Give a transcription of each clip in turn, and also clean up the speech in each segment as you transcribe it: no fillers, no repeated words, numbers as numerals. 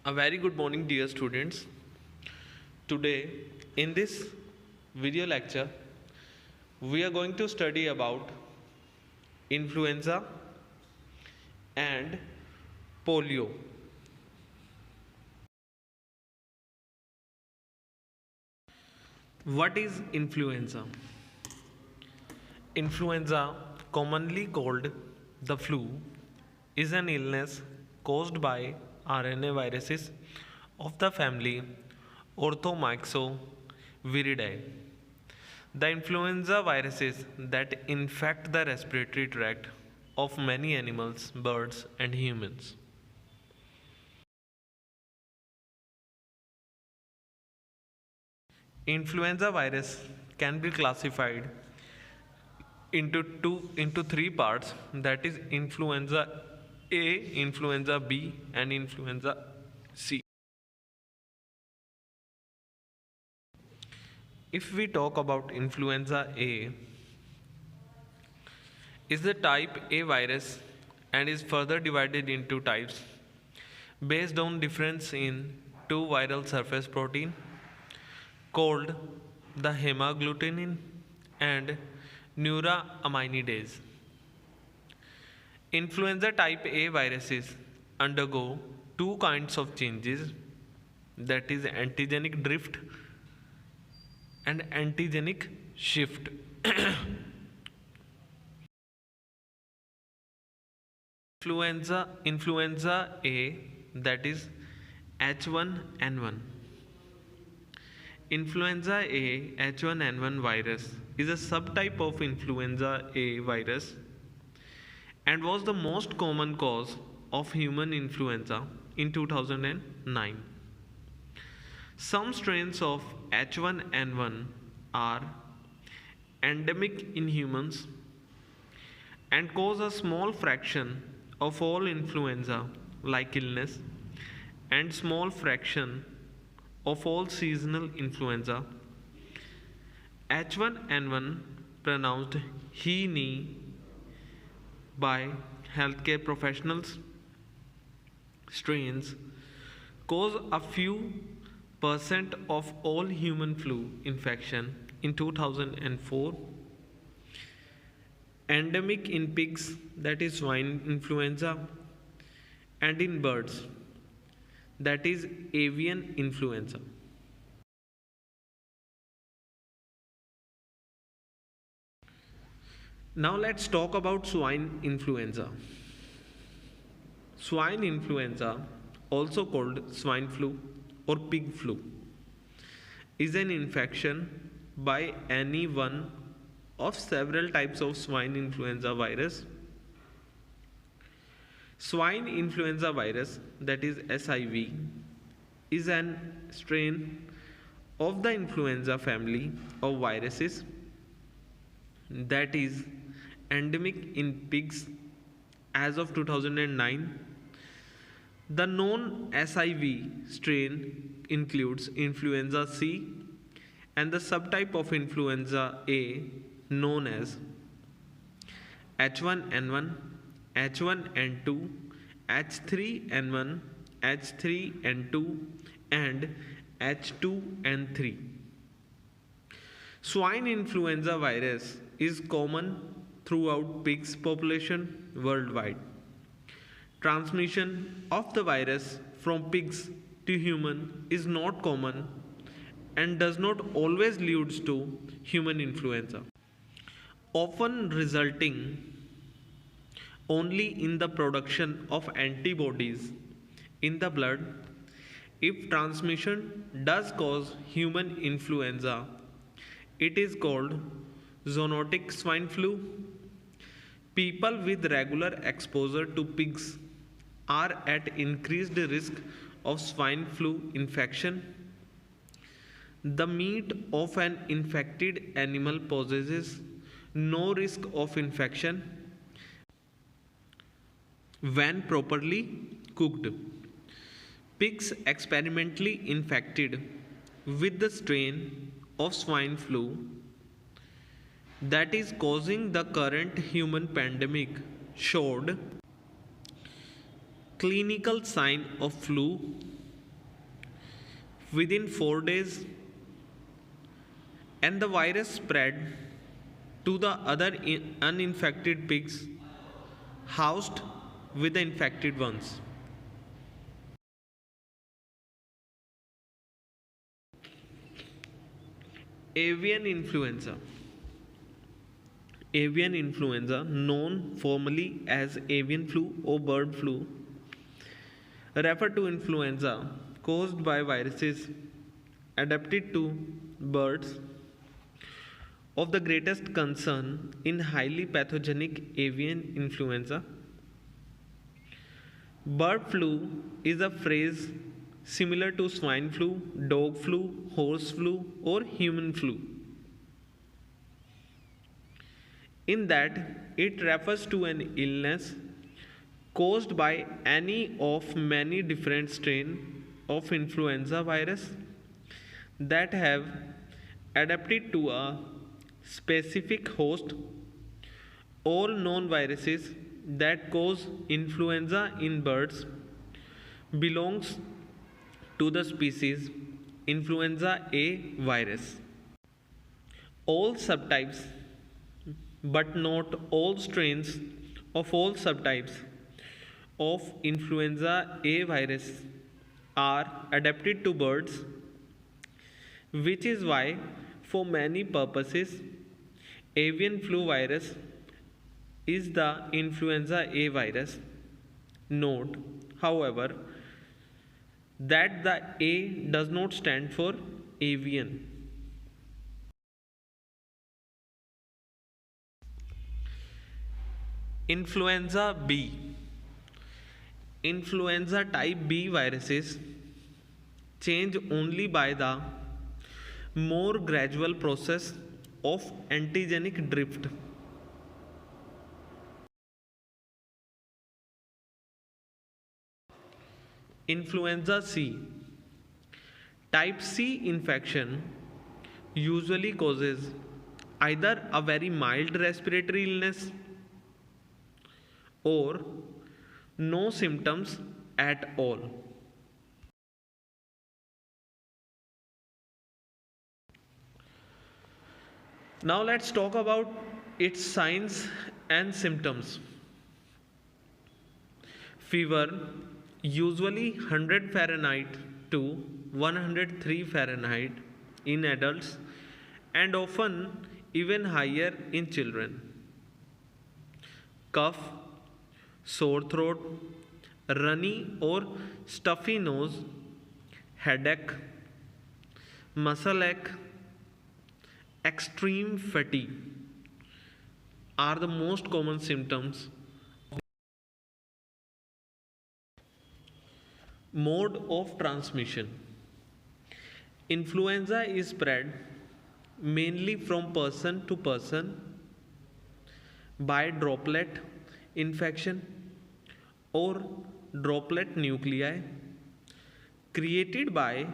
A very good morning, dear students. Today, in this video lecture, we are going to study about influenza and polio. What is influenza? Influenza, commonly called the flu, is an illness caused by RNA viruses of the family Orthomyxoviridae. The influenza viruses that infect the respiratory tract of many animals, birds, and humans. Influenza virus can be classified into three parts, that is influenza A, influenza B, and influenza C. If we talk about influenza A, is the type A virus and is further divided into types based on difference in two viral surface protein called the hemagglutinin and neuraminidase. Influenza type A viruses undergo two kinds of changes, that is antigenic drift and antigenic shift. Influenza A, that is H1n1. Influenza A H1n1 virus is a subtype of influenza A virus and was the most common cause of human influenza in 2009. Some strains of H1n1 are endemic in humans and cause a small fraction of all influenza-like illness and small fraction of all seasonal influenza. H1n1, pronounced he/ni by healthcare professionals, strains cause a few percent of all human flu infection in 2004. Endemic in pigs, that is swine influenza, and in birds, that is avian influenza. Now let's talk about swine influenza. Swine influenza, also called swine flu or pig flu, is an infection by any one of several types of swine influenza virus. Swine influenza virus, that is SIV, is an strain of the influenza family of viruses that is endemic in pigs as of 2009. The known SIV strain includes influenza C and the subtype of influenza A known as H1n1, H1n2, H3n1, H3n2, and H2n3. Swine influenza virus is common throughout pigs population worldwide. Transmission of the virus from pigs to human is not common and does not always lead to human influenza, often resulting only in the production of antibodies in the blood. If transmission does cause human influenza, it is called zoonotic swine flu. People with regular exposure to pigs are at increased risk of swine flu infection. The meat of an infected animal possesses no risk of infection when properly cooked. Pigs experimentally infected with the strain of swine flu that is causing the current human pandemic showed clinical sign of flu within 4 days, and the virus spread to the other uninfected pigs housed with the infected ones. Avian influenza. Avian influenza, known formally as avian flu or bird flu, refer to influenza caused by viruses adapted to birds. Of the greatest concern in highly pathogenic avian influenza, bird flu is a phrase similar to swine flu, dog flu, horse flu, or human flu, in that it refers to an illness caused by any of many different strains of influenza virus that have adapted to a specific host. All known viruses that cause influenza in birds belongs to the species influenza A virus. All subtypes, but not all strains of all subtypes of influenza A virus are adapted to birds, which is why for many purposes avian flu virus is the influenza A virus. Note, however, that the A does not stand for avian. Influenza B. Influenza type B viruses change only by the more gradual process of antigenic drift. Influenza C. Type C infection usually causes either a very mild respiratory illness or no symptoms at all. Now let's talk about its signs and symptoms. Fever, usually 100 Fahrenheit to 103 Fahrenheit in adults and often even higher in children. Cough, sore throat, runny or stuffy nose, headache, muscle ache, extreme fatigue are the most common symptoms. Mode of transmission. Influenza is spread mainly from person to person by droplet infection or droplet nuclei created by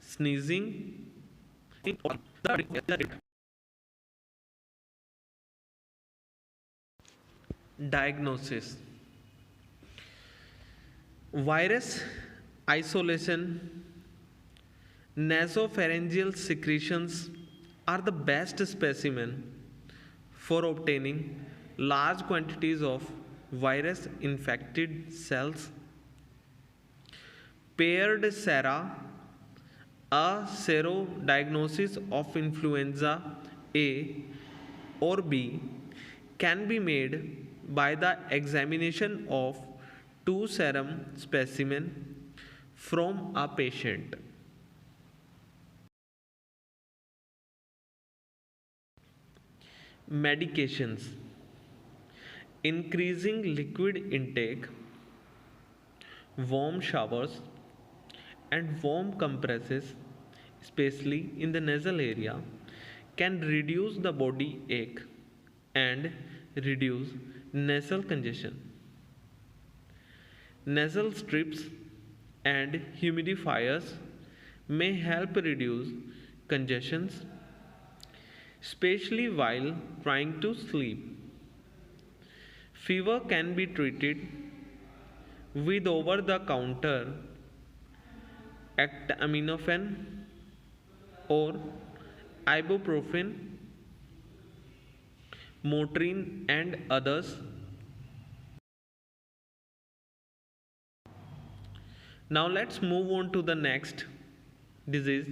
sneezing. Diagnosis. Virus isolation, nasopharyngeal secretions are the best specimen for obtaining large quantities of virus infected cells. Paired sera, a serodiagnosis of influenza A or B, can be made by the examination of two serum specimens from a patient. Medications. Increasing liquid intake, warm showers, and warm compresses, especially in the nasal area, can reduce the body ache and reduce nasal congestion. Nasal strips and humidifiers may help reduce congestions, especially while trying to sleep. Fever can be treated with over the counter acetaminophen or ibuprofen, Motrin, and others. Now let's move on to the next disease,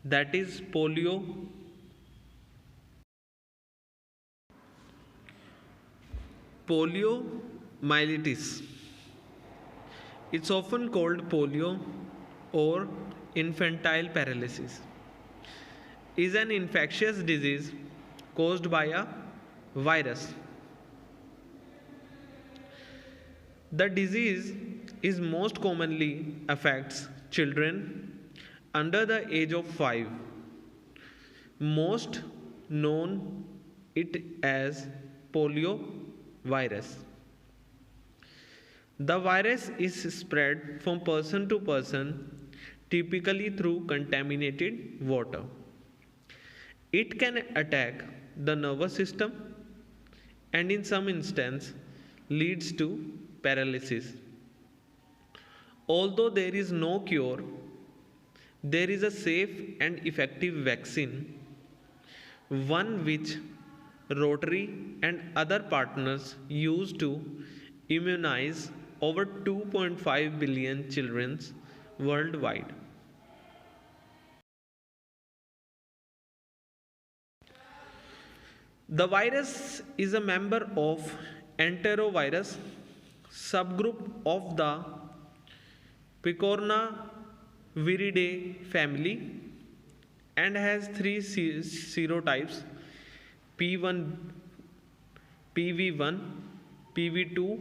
that is polio. Poliomyelitis, it's often called polio or infantile paralysis, is an infectious disease caused by a virus. The disease is most commonly affects children under the age of 5. Most known it as polio virus. The virus is spread from person to person, typically through contaminated water. It can attack the nervous system and in some instances leads to paralysis. Although there is no cure, there is a safe and effective vaccine, one which Rotary and other partners use to immunize over 2.5 billion children worldwide. The virus is a member of enterovirus subgroup of the Picornaviridae family and has three serotypes: P1, PV1, PV2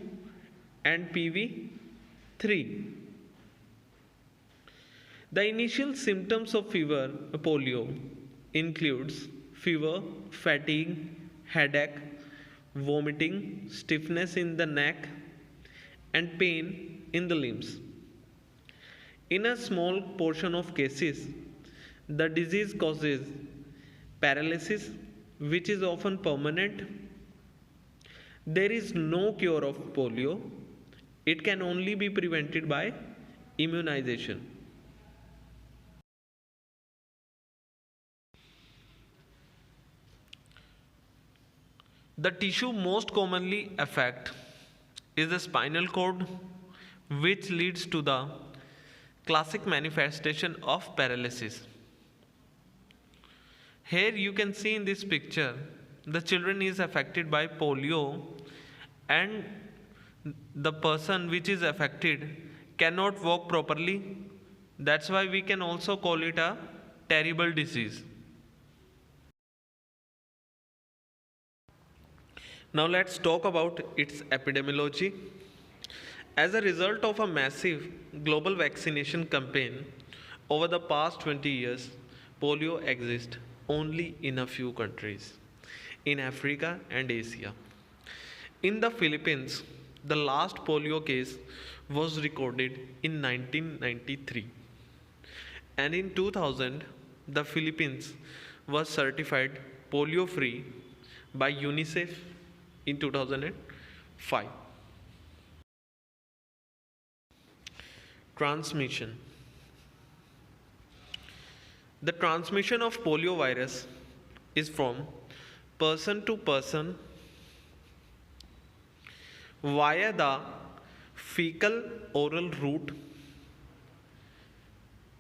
and PV3. The initial symptoms of fever polio includes fever, fatigue, headache, vomiting, stiffness in the neck and pain in the limbs. In a small portion of cases, the disease causes paralysis, which is often permanent. There is no cure of polio. It can only be prevented by immunization. The tissue most commonly affected is the spinal cord, which leads to the classic manifestation of paralysis. Here you can see in this picture the children is affected by polio and the person which is affected cannot walk properly. That's why we can also call it a terrible disease. Now let's talk about its epidemiology. As a result of a massive global vaccination campaign over the past 20 years, polio exists only in a few countries in Africa and Asia. In the Philippines, the last polio case was recorded in 1993, and in 2000, the Philippines was certified polio free by UNICEF in 2005. Transmission. The transmission of polio virus is from person to person via the fecal oral route,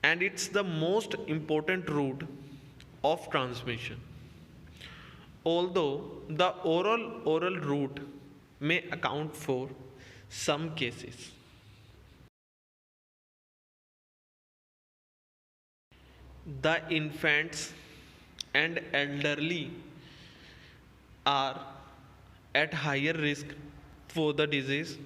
and it's the most important route of transmission. Although the oral route may account for some cases. The infants and elderly are at higher risk for the disease.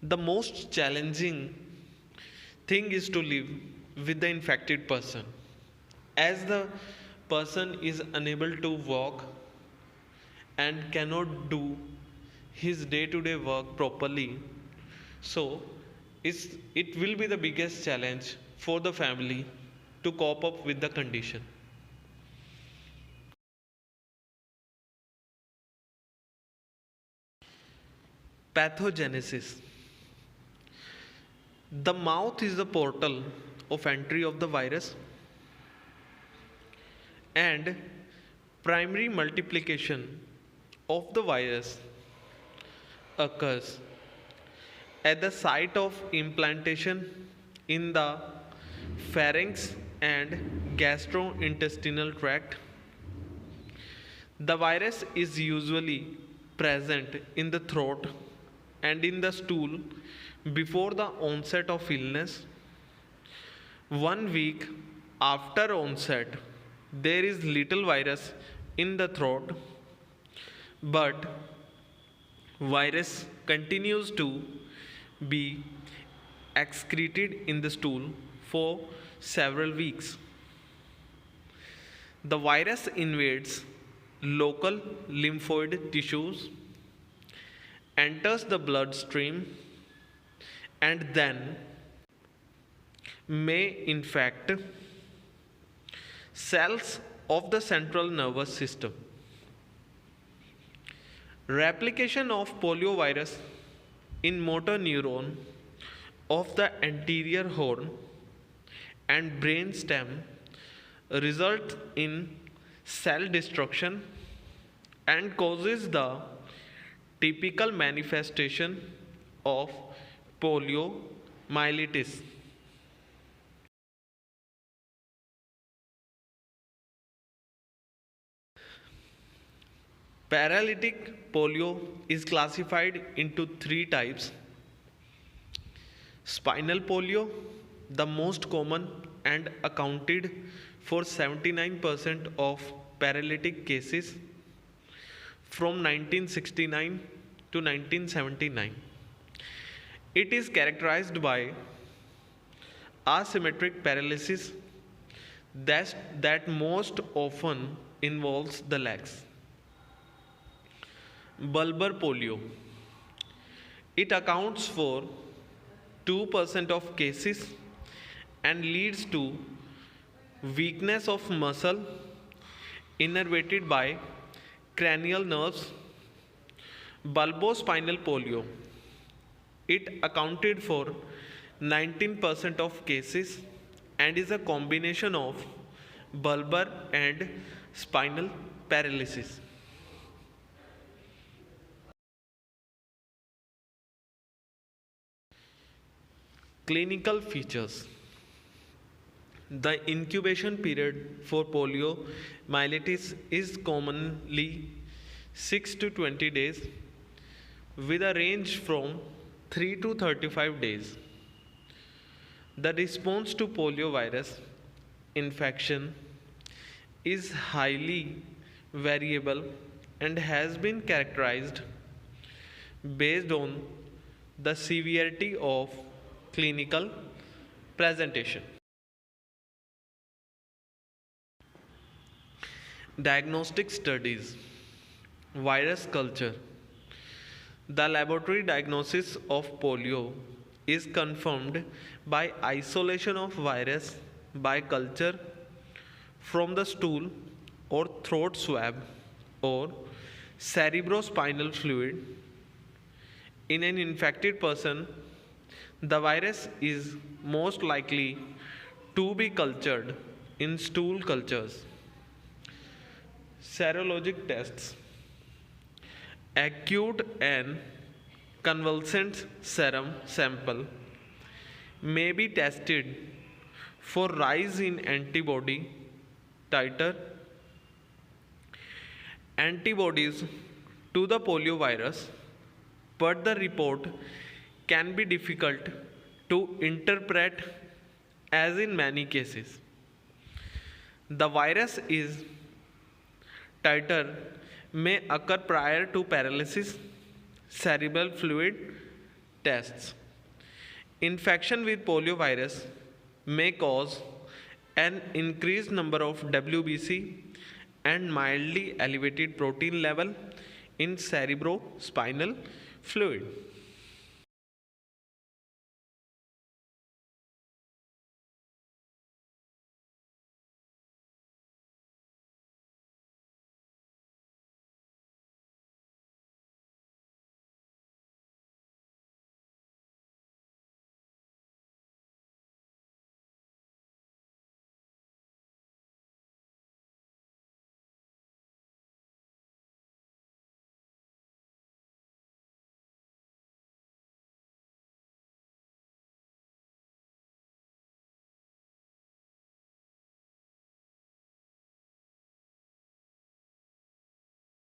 The most challenging thing is to live with the infected person, as the person is unable to walk and cannot do his day-to-day work properly. So it will be the biggest challenge for the family to cope up with the condition. Pathogenesis. The mouth is the portal of entry of the virus, and primary multiplication of the virus occurs at the site of implantation in the pharynx and gastrointestinal tract. The virus is usually present in the throat and in the stool before the onset of illness. 1 week after onset, there is little virus in the throat, but virus continues to be excreted in the stool for several weeks. The virus invades local lymphoid tissues, enters the bloodstream, and then may infect cells of the central nervous system. Replication of poliovirus in motor neuron of the anterior horn and brain stem results in cell destruction and causes the typical manifestation of poliomyelitis. Paralytic polio is classified into 3 types. Spinal polio, the most common and accounted for 79% of paralytic cases from 1969 to 1979. It is characterized by asymmetric paralysis that most often involves the legs. Bulbar polio. It accounts for 2% of cases and leads to weakness of muscle innervated by cranial nerves. Bulbospinal polio. It accounted for 19% of cases and is a combination of bulbar and spinal paralysis. Clinical features. The incubation period for poliomyelitis is commonly 6 to 20 days, with a range from 3 to 35 days. The response to poliovirus infection is highly variable and has been characterized based on the severity of clinical presentation. Diagnostic studies. Virus culture. The laboratory diagnosis of polio is confirmed by isolation of virus by culture from the stool or throat swab or cerebrospinal fluid. In an infected person, the virus is most likely to be cultured in stool cultures. Serologic tests. Acute and convalescent serum sample may be tested for rise in antibody titer. Antibodies to the poliovirus, but the report can be difficult to interpret as in many cases. The virus is titer may occur prior to paralysis. Cerebral fluid tests. Infection with poliovirus may cause an increased number of WBC and mildly elevated protein level in cerebrospinal fluid.